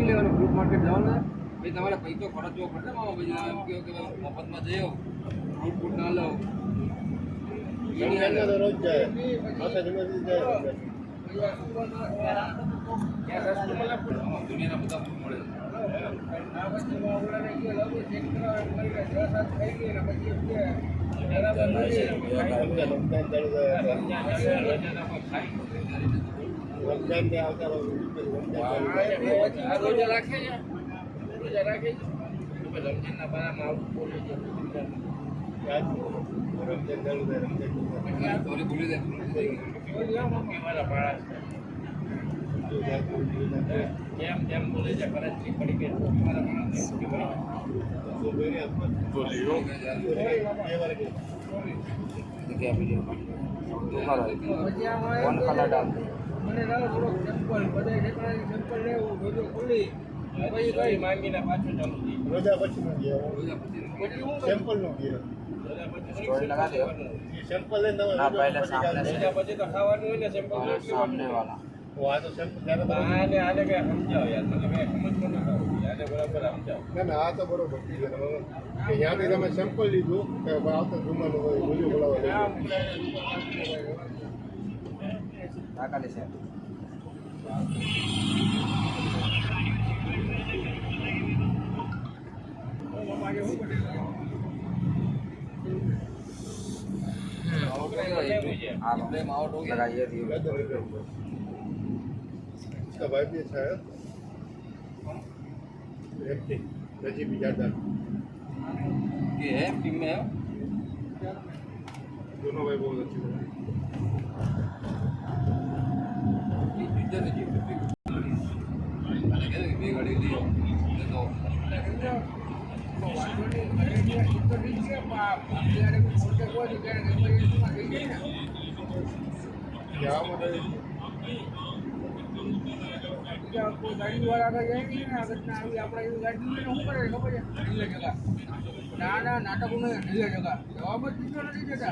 પૂછી લેવાનું fruit market જવાનું ભાઈ તમારે પૈસો ખર્ચવો પડશે મામા પછી એમ કહો કે મફતમાં જઈ આવો ફ્રૂટ ના લો રોજ જાય દુનિયાના બધા ફ્રૂટ મળે રોજા પછી સેમ્પલ નું સેમ્પલ લઈને પછી તો ખાવાનું હોય ને સેમ્પલ સામને વાળા આ તો સેમ્પલ આને આને કઈ સમજાવો યાર મને કઈ સમજ ન આને બરાબર સમજાવો ના આ તો બરોબર કે ત્યાંથી તમે સેમ્પલ લીધું કે આવતો જુમાનું હોય બીજું બોલાવવા તાકાલી છે आउट हो गया लगाइए इसका भाई भी अच्छा है रजी भी ज़्यादा ये है टीम में है दोनों भाई बहुत अच्छे गाड़ी ली तो गाड़ी वाला का जाएंगे ना अगर ना अभी अपना ये गाड़ी में શું કરે ખબર છે ઢીલે જગા ના નાટકો ને ઢીલે જગા જવાબ જ દીધો નથી દેતા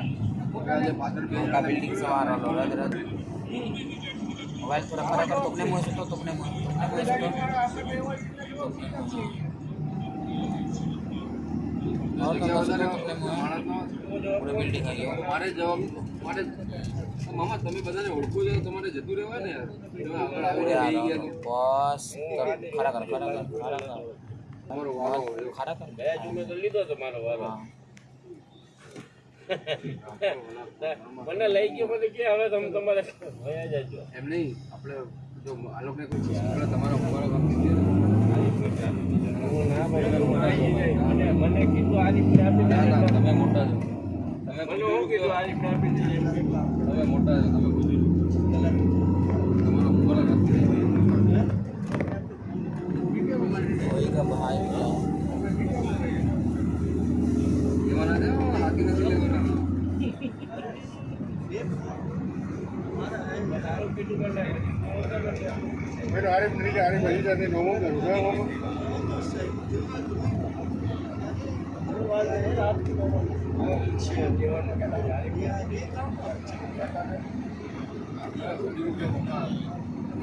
પોતાને પાછળ का बिल्डिंग सवार वाला रद रद मोबाइल थोड़ा खरा कर तुमने मुंह से तो तुमने मुंह और पूरे बिल्डिंग है मारे जवाब मारे मामा તમે બધાને ઓળખો છો તમારે જતું રહેવાય ને યાર તમે આગળ આવી ગયા તો બસ ખરા કર તમારો વારો ખરા કર બે જુમે તો લીધો તો મારો વારો મને લઈ ગયો મને કે હવે તમે તમારે ભયા જાજો એમ નહીં આપણે જો આ લોકોને કોઈ ચીજ તમારો મોબાઈલ કામ દીધો ના ભાઈ મને કીધું આ રીતે આપી દે તમે મોટા છો તમે મને હું કીધું આ રીતે આપી દે તમે મોટા છો તમે બધું તમારો મોબાઈલ કામ દીધો કોઈ કા ભાઈ એવાના દે હાથી નથી લેવાના मेरे आरिफ नहीं जा आरिफ वही जाते नोमो में रुका है वो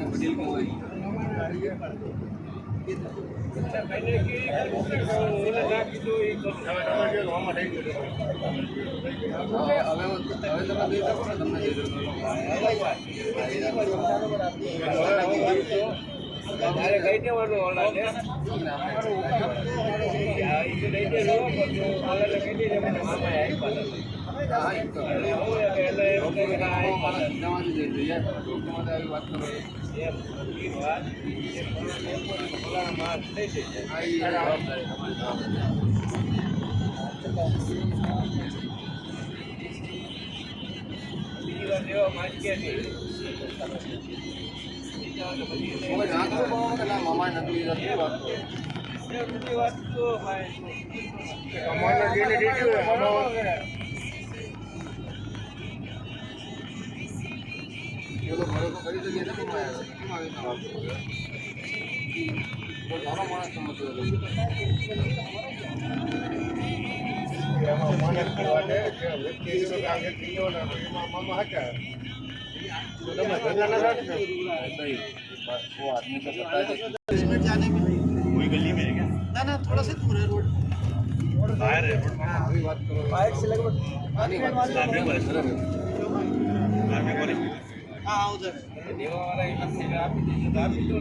बदल को वही पहले की ओला ना કીધું એ તો હવે તમે દઈ શકો ને તમને દઈ દો તારે કઈ દેવાનું ઓલા ને ઈ લઈ દે લો ઓલા ને કઈ દે મને મામા આવી પાડે એટલે જવાની દઈ દો યાર ડોક્ટરમાં આવી વાત કરો એમ ઈ વાત ઓલા માસ થઈ જાય જવાબદારી બીજી વાર દેવા માંગે નહીં મામા નથી વાત કરો બીજી વાત તો ભાઈ हमारा डेली रेडियो है हमारा ये लोग घरों को खरीद लिए ना मामा तो सारा मानस समझते मानस की बात है कि व्यक्ति लोग आगे कियो ना मामा हटा तो તમે ધંધા ના રાખને नहीं वो आदमी को पता है कि इसमें जाने में वही गली में है क्या? ना ना थोड़ा सा दूर है रोड बाहर है रोड में। अभी बात करो बाइक से लगभग आनी बात करो। लाभे कॉलेज लाभे कॉलेज हाँ उधर है देवावाला इलाके में आप दाबी तो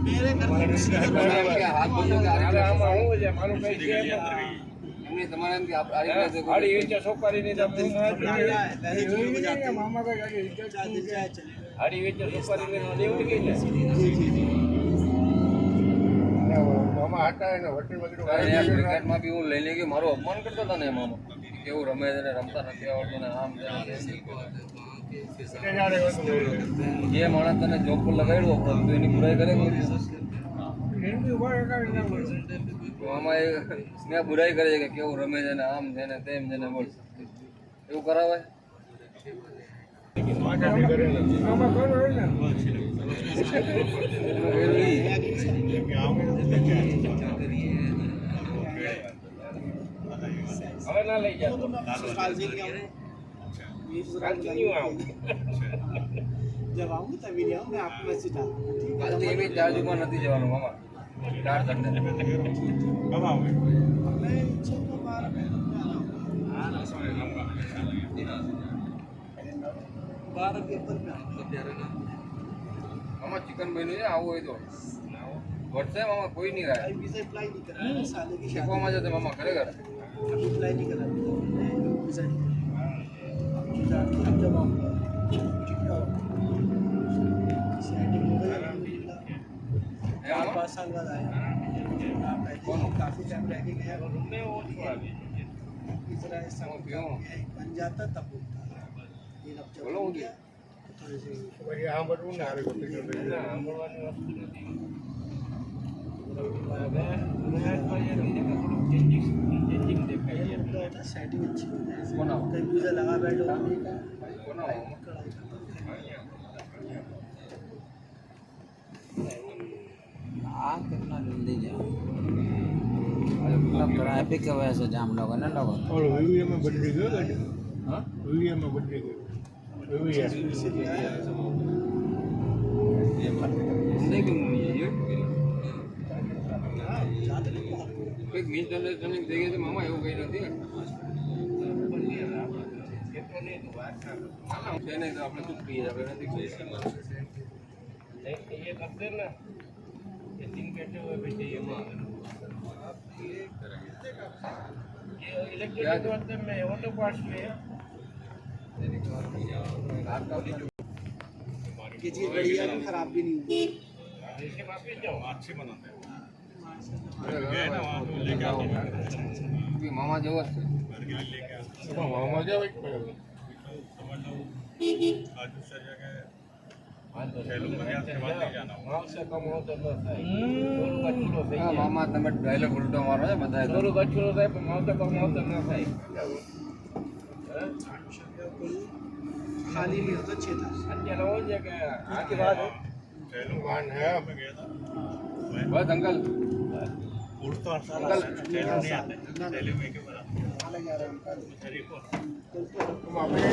मेरे घर में किसी के घर में તમારે એમ કે હાથ બંધો કે આ રીતે આમાં હું છે મારું કઈ છે એમની તમારે એમ કે આ રીતે આડી વેચે સોપારીની તો હું पहले जो लोग जाते हैं મામા કઈ ગાડી चार दिन चाहे चले આડી વેચે સોપારીની દેવડી ગઈ ને મામા હતા એને હોટેલ વગેરે ક્રિકેટમાં બી હું લઈને ગયો મારું અપમાન કરતા હતા ને એમાં કેવું રમે છે ને રમતા નથી આવડતું ને આમ છે જે માણસ તને જોબ પર લગાડ્યો તો એની બુરાઈ કરે કોઈ દિવસ? એમની ઉભા રખાવી ના બોલ તો આમાં એ મેં બુરાઈ કરે છે કે કેવું રમે છે ને આમ છે ને તેમ છે ને બોલ એવું કરાવે આમાં ખબર હોય ને હવે ના લઈ જાતો काल से नहीं आऊँ કાલથી નહીં આવું जब आऊँगी तभी नहीं आऊँ मैं आपको मैसेज डालूँ કાલથી એવી ચાર્જમાં નથી જવાનું મામા 4 ઘંटे કબ આવું मैं इच्छा तो 12 पेपर में आऊँगा મામા ચિકન બન્યું છે આવું હોય તો વધશે મામા કોઈ નહીં ખાય वीज़ा अप्लाई नहीं करा है साले की शादी શીખવામાં જશે મામા ખરેખર अभी अप्लाई नहीं करा वीज़ा नहीं करा अब जब आऊँगा सेटिंग हो गई अल्हम्दुलिल्लाह હે મામા? 5 साल बाद आया पहले काफ़ी टाइम रह के गया રૂમે ઓ इजरा ऐसा क्यों? बन जाता तब बोलता लेकिन अब जब बोलो हो मुझे। गया थोड़े से પછી આમ બધું ને હારે હોટેલ સાંભળવાની વસ્તુ નથી ચેન્જિંગ દેખાય ये मुद्दा होता है सेटिंग अच्छी हो जाए કોના कहीं वीज़ा लगा बैठो કોના મામા? कढ़ाई आ कितना जल्दी जाओ ट्रैफिक की वजह से जाम लोग है ना लोग ઓલો વીવીએમાં બદલી ગયો ગાડી હા વીવીએમાં બદલી ગયો વીવીએમ से लिया है અમને કેમ નહીં એ ज़्यादा नहीं हुआ। કંઈક મિસઅન્ડરસ્ટેન્ડિંગ થઈ ગઈ છે મામા એવું કંઈ નથી ના ના છે નહીં તો આપણે ચૂપ થઈ જાય આપણે નથી કહી ये करते ना ये दिन बैठे हुए बैठे ये इलेक्ट्रिक होते में ऑटो पार्ट्स में ये चीज़ बढ़िया है खराब भी नहीं हुई ऐसे वापस जाओ अच्छे बनाते કે મામા જેવો જ છે મામા જાવ भाव से कम हो तो न થાય થોડું કચરો થઈ હા જાય મામા તમે ડાયલોગ ઉલટો મારો છે બધા થોડું કચરો થાય પણ ભાવ તો કમ हो तो न થાય खाली नहीं होता 6 था અત્યારે હોય છે કે आगे बाद વાન હે બસ અંકલ अलग आ रहा है આપણે